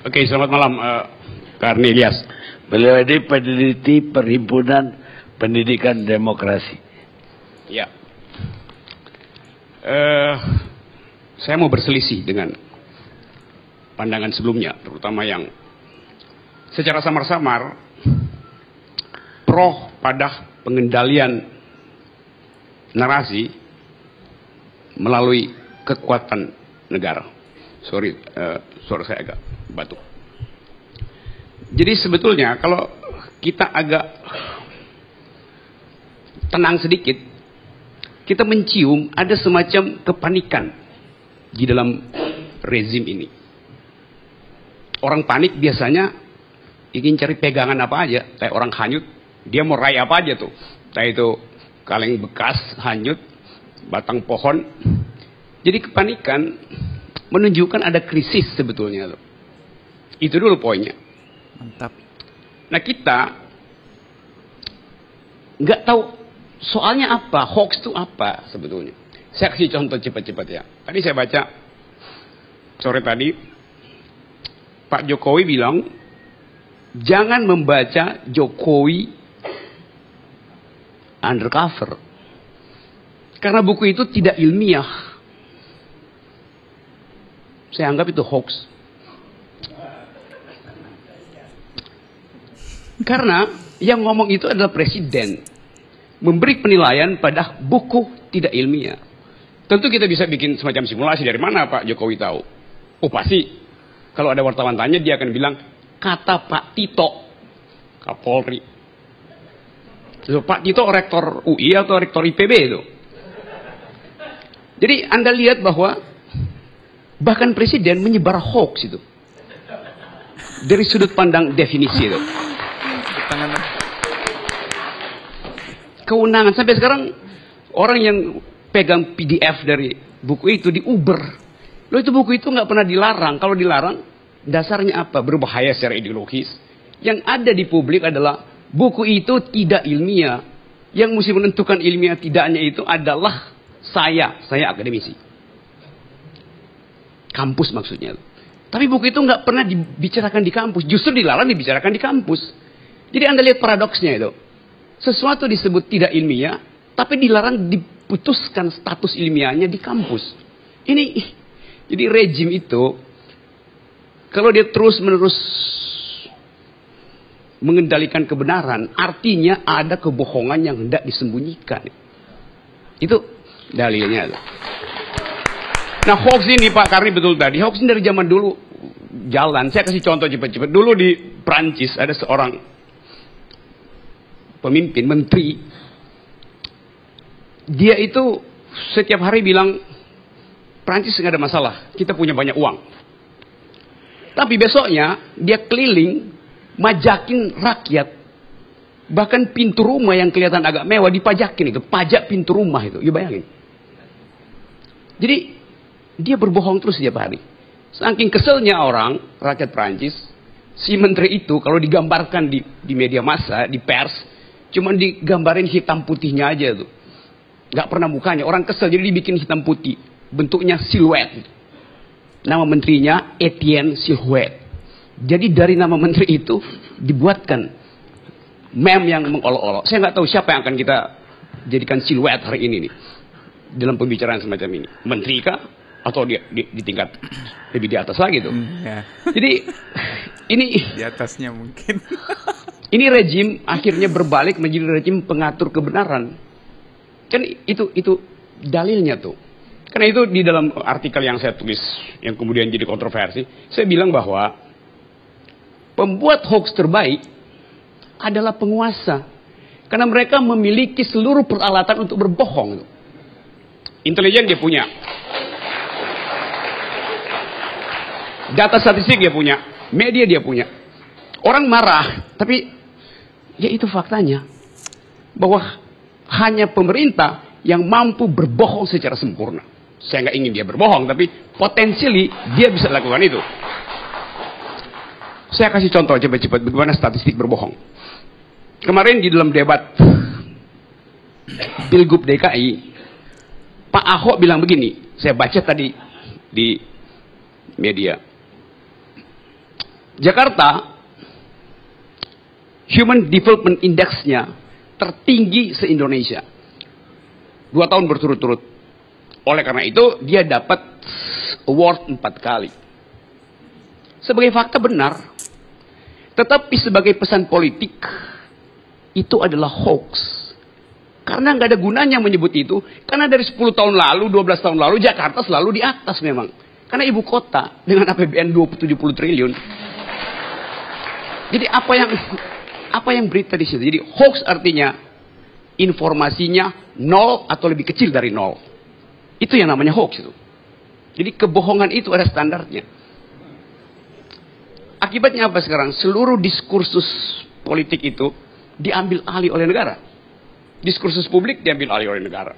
Oke, selamat malam, Kak Arni Ilyas. Beliau ini peneliti Perhimpunan Pendidikan Demokrasi. Ya. Saya mau berselisih dengan pandangan sebelumnya, terutama yang secara samar-samar pro pada pengendalian narasi melalui kekuatan negara. Sorry, suara saya agak batuk. Jadi sebetulnya kalau kita agak tenang sedikit, kita mencium ada semacam kepanikan di dalam rezim ini. Orang panik biasanya ingin cari pegangan apa aja, kayak orang hanyut, dia mau raih apa aja tuh. Kayak itu kaleng bekas, hanyut, batang pohon. Jadi kepanikan menunjukkan ada krisis sebetulnya tuh. Itu dulu poinnya. Mantap. Nah kita nggak tahu soalnya apa, hoax itu apa sebetulnya. Saya kasih contoh cepat-cepat ya. Tadi saya baca sore tadi, Pak Jokowi bilang, jangan membaca Jokowi undercover. Karena buku itu tidak ilmiah. Saya anggap itu hoax. Karena yang ngomong itu adalah presiden. Memberi penilaian pada buku tidak ilmiah. Tentu kita bisa bikin semacam simulasi. Dari mana Pak Jokowi tahu? Oh pasti. Kalau ada wartawan tanya dia akan bilang, kata Pak Tito, Kapolri. So, Pak Tito rektor UI atau rektor IPB itu. Jadi Anda lihat bahwa bahkan presiden menyebar hoax itu. Dari sudut pandang definisi itu. Kewenangan sampai sekarang orang yang pegang PDF dari buku itu di Uber. Loh itu buku itu nggak pernah dilarang. Kalau dilarang dasarnya apa? Berbahaya secara ideologis. Yang ada di publik adalah buku itu tidak ilmiah. Yang mesti menentukan ilmiah tidaknya itu adalah saya akademisi. Kampus maksudnya. Tapi buku itu nggak pernah dibicarakan di kampus. Justru dilarang dibicarakan di kampus. Jadi Anda lihat paradoksnya itu. Sesuatu disebut tidak ilmiah, tapi dilarang diputuskan status ilmiahnya di kampus. Ini, jadi rejim itu, kalau dia terus-menerus mengendalikan kebenaran, artinya ada kebohongan yang hendak disembunyikan. Itu dalilnya. Nah hoax ini Pak Karni betul tadi, hoax ini dari zaman dulu jalan. Saya kasih contoh cepat-cepat. Dulu di Prancis ada seorang pemimpin, menteri. Dia itu setiap hari bilang, Prancis nggak ada masalah, kita punya banyak uang. Tapi besoknya dia keliling, majakin rakyat. Bahkan pintu rumah yang kelihatan agak mewah dipajakin itu, pajak pintu rumah itu, you bayangin. Jadi dia berbohong terus setiap hari. Saking keselnya orang, rakyat Prancis, si menteri itu kalau digambarkan di media massa, di pers, cuman digambarin hitam putihnya aja tuh. Gak pernah mukanya. Orang kesel jadi dibikin hitam putih. Bentuknya siluet. Nama menterinya Etienne Silhouette. Jadi dari nama menteri itu dibuatkan meme yang mengolok-olok. Saya nggak tahu siapa yang akan kita jadikan siluet hari ini nih. Dalam pembicaraan semacam ini. Menteri kah? Atau dia di tingkat lebih di atas lagi tuh. Ya. Jadi ini Di atasnya mungkin. Ini rejim akhirnya berbalik menjadi rejim pengatur kebenaran. Kan itu dalilnya tuh. Karena itu di dalam artikel yang saya tulis, yang kemudian jadi kontroversi, saya bilang bahwa pembuat hoax terbaik adalah penguasa. Karena mereka memiliki seluruh peralatan untuk berbohong. Intelijen dia punya. Data statistik dia punya. Media dia punya. Orang marah, tapi ya itu faktanya. Bahwa hanya pemerintah yang mampu berbohong secara sempurna. Saya nggak ingin dia berbohong, tapi potensially dia bisa lakukan itu. Saya kasih contoh cepat-cepat bagaimana statistik berbohong. Kemarin di dalam debat Pilgub DKI, Pak Ahok bilang begini, saya baca tadi di media. Jakarta, Human Development Index-nya tertinggi se-Indonesia. 2 tahun berturut-turut. Oleh karena itu, dia dapat award 4 kali. Sebagai fakta benar, tetapi sebagai pesan politik, itu adalah hoax. Karena nggak ada gunanya menyebut itu. Karena dari 10 tahun lalu, 12 tahun lalu, Jakarta selalu di atas memang. Karena ibu kota dengan APBN 70 triliun. Jadi apa yang berita di situ? Jadi hoax artinya informasinya nol atau lebih kecil dari nol. Itu yang namanya hoax itu. Jadi kebohongan itu ada standarnya. Akibatnya apa sekarang? Seluruh diskursus politik itu diambil alih oleh negara. Diskursus publik diambil alih oleh negara.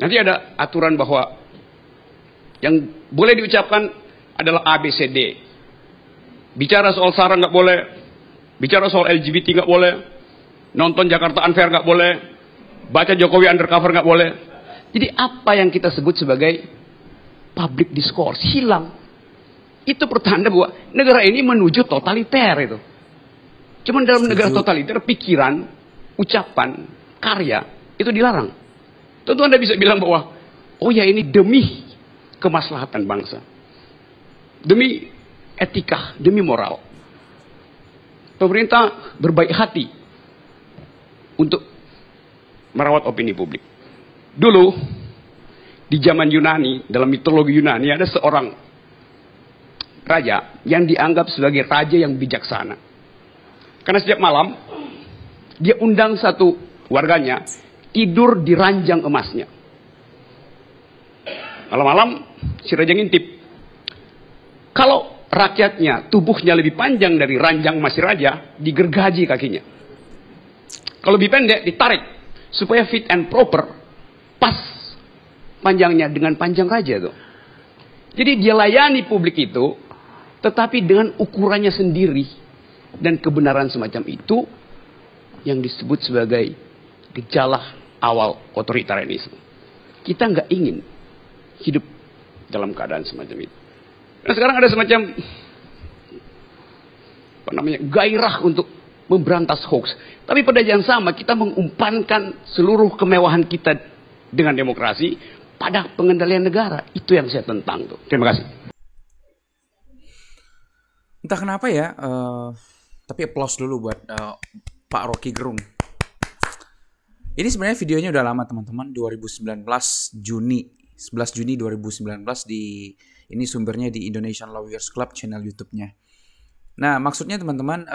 Nanti ada aturan bahwa yang boleh diucapkan adalah ABCD. Bicara soal SARA nggak boleh. Bicara soal LGBT nggak boleh. Nonton Jakarta Unfair nggak boleh. Baca Jokowi Undercover nggak boleh. Jadi apa yang kita sebut sebagai public discourse hilang. Itu pertanda bahwa negara ini menuju totaliter itu. Cuman dalam negara totaliter pikiran, ucapan, karya itu dilarang. Tentu Anda bisa bilang bahwa oh ya ini demi kemaslahatan bangsa. Demi etika, demi moral. Pemerintah berbaik hati untuk merawat opini publik. Dulu di zaman Yunani, dalam mitologi Yunani ada seorang raja yang dianggap sebagai raja yang bijaksana. Karena setiap malam dia undang satu warganya tidur di ranjang emasnya. Malam-malam si raja ngintip. Kalau rakyatnya tubuhnya lebih panjang dari ranjang emas si raja, digergaji kakinya. Kalau lebih pendek ditarik supaya fit and proper, pas panjangnya dengan panjang raja itu. Jadi dia layani publik itu, tetapi dengan ukurannya sendiri. Dan kebenaran semacam itu yang disebut sebagai gejala awal otoritarianisme. Kita nggak ingin hidup dalam keadaan semacam itu. Nah sekarang ada semacam gairah untuk memberantas hoax. Tapi pada yang sama kita mengumpankan seluruh kemewahan kita dengan demokrasi pada pengendalian negara. Itu yang saya tentang tuh. Terima kasih. Entah kenapa ya, tapi applause dulu buat Pak Rocky Gerung. Ini sebenarnya videonya udah lama teman-teman, 2019 Juni, 11 Juni 2019 ini sumbernya di Indonesian Lawyers Club channel YouTube-nya. Nah, maksudnya teman-teman,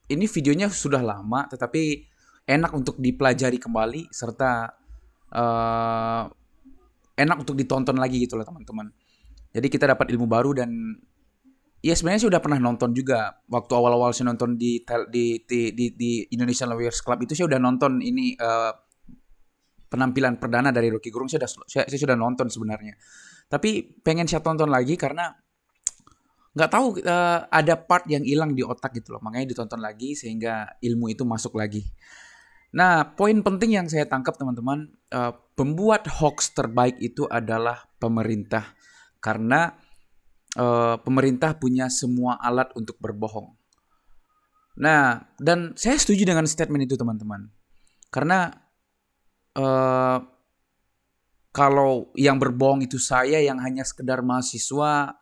ini videonya sudah lama tetapi enak untuk dipelajari kembali serta enak untuk ditonton lagi gitu loh teman-teman. Jadi kita dapat ilmu baru dan ya sebenarnya saya udah pernah nonton juga waktu awal-awal saya nonton di Indonesian Lawyers Club itu saya udah nonton ini penampilan perdana dari Rocky Gerung saya sudah nonton sebenarnya. Tapi pengen saya tonton lagi karena nggak tahu ada part yang hilang di otak gitu loh. Makanya ditonton lagi sehingga ilmu itu masuk lagi. Nah, poin penting yang saya tangkap teman-teman, pembuat hoax terbaik itu adalah pemerintah karena pemerintah punya semua alat untuk berbohong. Nah, dan saya setuju dengan statement itu teman-teman. Karena kalau yang berbohong itu saya yang hanya sekedar mahasiswa,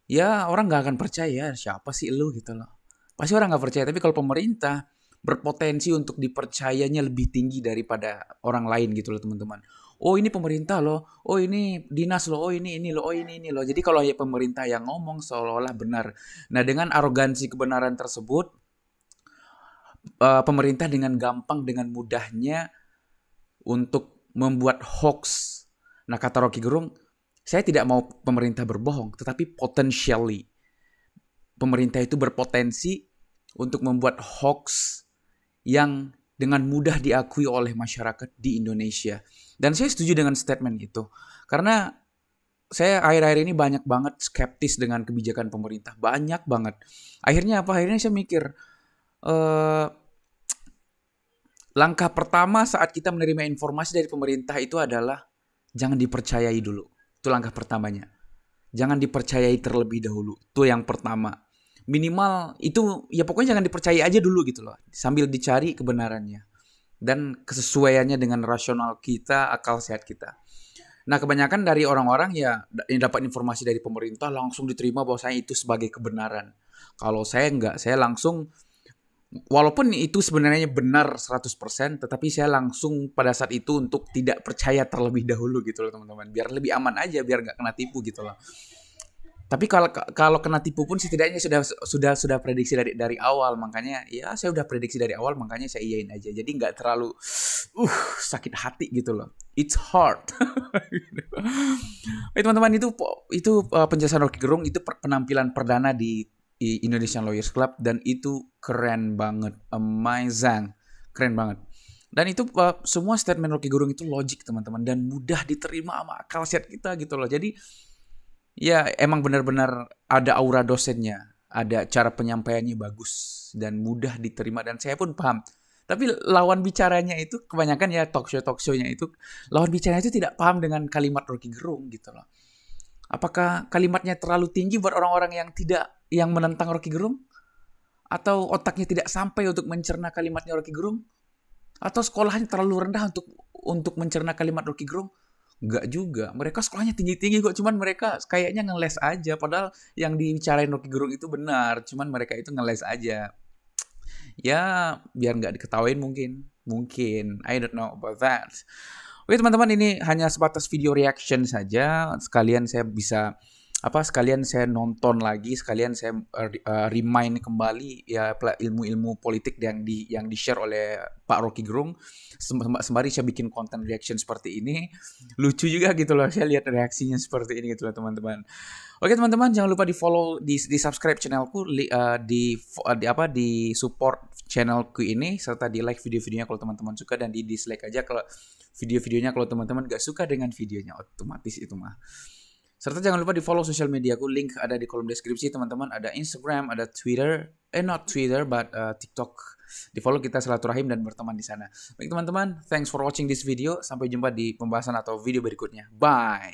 ya orang nggak akan percaya. Siapa sih lu gitu loh. Pasti orang nggak percaya. Tapi kalau pemerintah berpotensi untuk dipercayanya lebih tinggi daripada orang lain gitu loh teman-teman. Oh ini pemerintah loh, oh ini dinas loh, oh ini loh, oh ini loh. Jadi kalau ya pemerintah yang ngomong seolah-olah benar. Nah dengan arogansi kebenaran tersebut, pemerintah dengan gampang, dengan mudahnya untuk membuat hoax. Nah kata Rocky Gerung, saya tidak mau pemerintah berbohong, tetapi potentially. Pemerintah itu berpotensi untuk membuat hoax yang dengan mudah diakui oleh masyarakat di Indonesia. Dan saya setuju dengan statement itu. Karena saya akhir-akhir ini banyak banget skeptis dengan kebijakan pemerintah. Banyak banget. Akhirnya apa? Akhirnya saya mikir, langkah pertama saat kita menerima informasi dari pemerintah itu adalah jangan dipercayai dulu. Itu langkah pertamanya. Jangan dipercayai terlebih dahulu. Itu yang pertama. Minimal itu ya pokoknya jangan dipercaya aja dulu gitu loh. Sambil dicari kebenarannya dan kesesuaiannya dengan rasional kita, akal sehat kita. Nah, kebanyakan dari orang-orang ya yang dapat informasi dari pemerintah langsung diterima bahwasanya itu sebagai kebenaran. Kalau saya enggak, saya langsung walaupun itu sebenarnya benar 100%, tetapi saya langsung pada saat itu untuk tidak percaya terlebih dahulu gitu loh teman-teman. Biar lebih aman aja, biar nggak kena tipu gitu loh. Tapi kalau kena tipu pun setidaknya sudah prediksi dari awal, makanya ya saya udah prediksi dari awal, makanya saya iyain aja. Jadi nggak terlalu sakit hati gitu loh. It's hard. Teman-teman, itu penjelasan Rocky Gerung, itu penampilan perdana di Indonesian Lawyers Club, dan itu keren banget, amazing, keren banget. Dan itu semua statement Rocky Gerung itu logik teman-teman, dan mudah diterima sama akal sehat kita gitu loh. Jadi ya emang benar-benar ada aura dosennya, ada cara penyampaiannya bagus dan mudah diterima, dan saya pun paham. Tapi lawan bicaranya itu kebanyakan ya talk show-nya itu lawan bicaranya itu tidak paham dengan kalimat Rocky Gerung gitu loh. Apakah kalimatnya terlalu tinggi buat orang-orang yang menentang Rocky Gerung? Atau otaknya tidak sampai untuk mencerna kalimatnya Rocky Gerung? Atau sekolahnya terlalu rendah untuk mencerna kalimat Rocky Gerung? Enggak juga. Mereka sekolahnya tinggi-tinggi kok, cuman mereka kayaknya ngeles aja. Padahal yang dibicarain Rocky Gerung itu benar, cuman mereka itu ngeles aja. Ya, biar nggak diketawain mungkin. I don't know about that. Oke teman-teman, ini hanya sebatas video reaction saja. Sekalian saya nonton lagi, sekalian saya remind kembali ya ilmu-ilmu politik yang di-share oleh Pak Rocky Gerung. Sembari saya bikin konten reaction seperti ini. Lucu juga gitu loh, saya lihat reaksinya seperti ini gitu loh teman-teman. Oke teman-teman, jangan lupa di-follow, di subscribe channelku, di support channelku ini, serta di like video-videonya kalau teman-teman suka, dan di dislike aja kalau video-videonya kalau teman-teman gak suka dengan videonya, otomatis itu mah. Serta jangan lupa di follow sosial mediaku, link ada di kolom deskripsi teman-teman. Ada Instagram, ada Twitter, not Twitter but TikTok. Di follow, kita silaturahim dan berteman di sana. Baik teman-teman, thanks for watching this video. Sampai jumpa di pembahasan atau video berikutnya. Bye.